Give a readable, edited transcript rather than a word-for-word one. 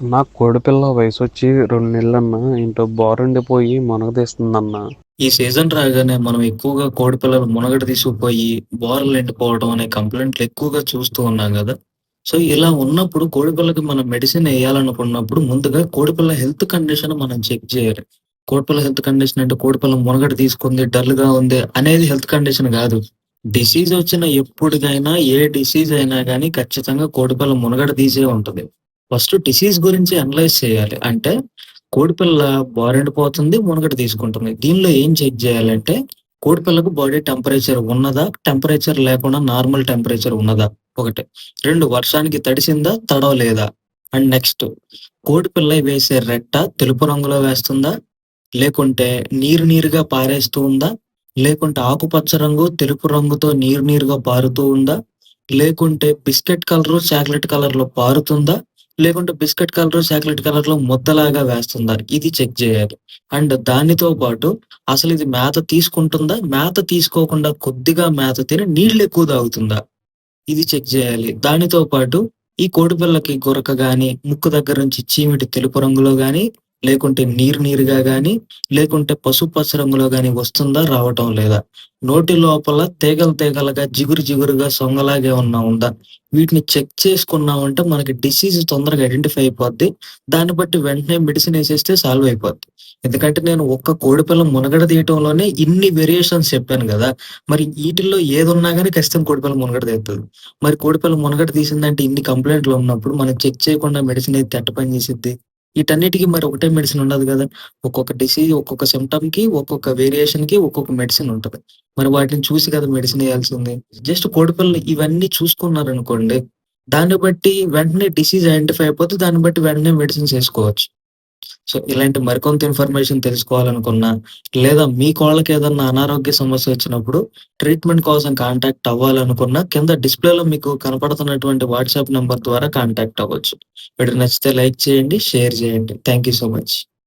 నా కోడిపిల్ల వయసొచ్చి 2 నెలలన్నా ఏంటో బోరుండిపోయి మునగదీస్తుందన్నా. ఈ సీజన్ రాగానే మనం ఎక్కువగా కోడిపిల్లలు మునగట తీసుకుపోయి, బోరలు ఎండిపోవడం అనే కంప్లెయింట్లు ఎక్కువగా చూస్తూ ఉన్నాం గదా! సో, ఇలా ఉన్నప్పుడు కోడిపిల్లకి మనం మెడిసిన్ ఎయ్యాలనుకున్నప్పుడు ముందుగా కోడిపిల్ల హెల్త్ కండిషన్ మనం చెక్ జేయాలి. కోడిపిల్ల హెల్త్ కండిషన్ అంటే కోడిపిల్ల మునగట తీసుకుంది, డల్‌గా ఉంది అనేది హెల్త్ కండిషన్ గాదు. డిసీజ్ వచ్చిన ఎప్పుడుకైనా ఏ డిసీజ్ అయినా గానీ ఖచ్చితంగా కోడిపిల్ల మునగట తీసే ఉంటది. ఫస్ట్ డిసీజ్ గురించి అనలైజ్ చేయాలి. అంటే కోడిపిల్ల బోరెండిపోతుంది, మునగట తీసుకుంటుంది. దీనిలో ఏం చెక్ జేయాలంటే, కోడిపిల్లకు బాడీ టెంపరేచర్ ఉన్నదా? టెంపరేచర్ లేకుండా నార్మల్ టెంపరేచర్ ఉన్నదా? ఒకటి. 2 వర్షానికి తడిసిందా? తడవలేదా? అండ్ నెక్స్ట్ కోడిపిల్ల వేసే రెట్ట తెలుపు రంగులో వేస్తుందా? లేకుంటే నీరు నీరుగా పారేస్తూ ఉందా? లేకుంటే ఆకుపచ్చ రంగు, తెలుపు రంగుతో నీరు నీరుగా పారుతూ ఉందా? లేకుంటే బిస్కెట్ కలరు, చాక్లెట్ కలర్‌లో పారుతుందా? లేకుంటే బిస్కెట్ కలరు, చాక్లెట్ కలర్‌లో ముద్దలాగా వేస్తుందా? ఇది చెక్ జేయాలి. అండ్ దానితో పాటు అసలిది మేత తీసుకుంటుందా? మేత తీసుకోకుండా కొద్దిగా మేత తిని నీళ్ళెక్కువ తాగుతుందా? ఇది చెక్ జేయాలి. దానితో పాటు ఈ కోడిపిల్లకి గురక గాని, ముక్కు దగ్గర నుంచి చీమిడి తెలుపు రంగులో గాని, లేకుంటే నీరు నీరుగా గాని, లేకుంటే పసుపు పచ్చ రంగులో గాని వస్తుందా? రావటం లేదా? నోటి లోపల తీగలు తీగలుగా, జిగురు జిగురుగా సొంగలాగా ఏమన్నా ఉందా? వీటిని చెక్ చేసుకున్నామంటే మనకి డిసీజ్ తొందరగా ఐడెంటిఫై అయిపోద్ది. దాన్ని బట్టి వెంటనే మెడిసిన్ ఎసేస్తే సాల్వ్ అయిపోద్ది. ఎందుకంటే నేను ఒక్క కోడిపిల్ల మునగడ తీయటంలోనే ఇన్ని వేరియేషన్స్ చెప్పాను గదా! మరి ఈటిల్లో ఏదున్నా గాని ఖచ్చితంగా కోడిపిల్ల మునగడ తీత్తది. మరి కోడిపిల్ల మునగట తీసిందంటే ఇన్ని కంప్లెయింట్లున్నప్పుడు మనం చెక్ చేయకుండా మెడిసిన్ ఎత్తే ఎట్ట పని చేసిద్ది? ఈటన్నిటికి మరి ఒకటే మెడిసిన్ ఉండదు గదా! ఒక్కొక్క డిసీజ్, ఒక్కొక్క సింప్టమ్‌కి, ఒక్కొక్క వేరియేషన్‌కి ఒక్కొక్క మెడిసిన్ ఉంటది. మరి వాటిని చూసి కదా మెడిసిన్ ఎయాల్సింది. జస్ట్ కోడిపిల్లలు ఇవన్నీ చూసుకున్నారనుకోండి, దాన్ని బట్టి వెంటనే డిసీజ్ ఐడెంటిఫై అయిపోతే దాన్ని బట్టి వెంటనే మెడిసిన్స్ ఎసుకోవచ్చు. సో, ఇలాంటి మరికొంత ఇన్ఫర్మేషన్ తెలుసుకోవాలనుకున్నా, లేదా మీ కోళ్ళకేదన్నా అనారోగ్య సమస్యొచ్చినప్పుడు ట్రీట్మెంట్ కోసం కాంటాక్ట్ అవ్వాలనుకున్నా, కింద డిస్‌ప్లేలో మీకు కనపడుతున్నటువంటి వాట్సాప్ నంబర్ ద్వారా కాంటాక్ట్ అవ్వచ్చు. వీడియో నచ్చితే లైక్ చేయండి, షేర్ చేయండి. Thank you so much.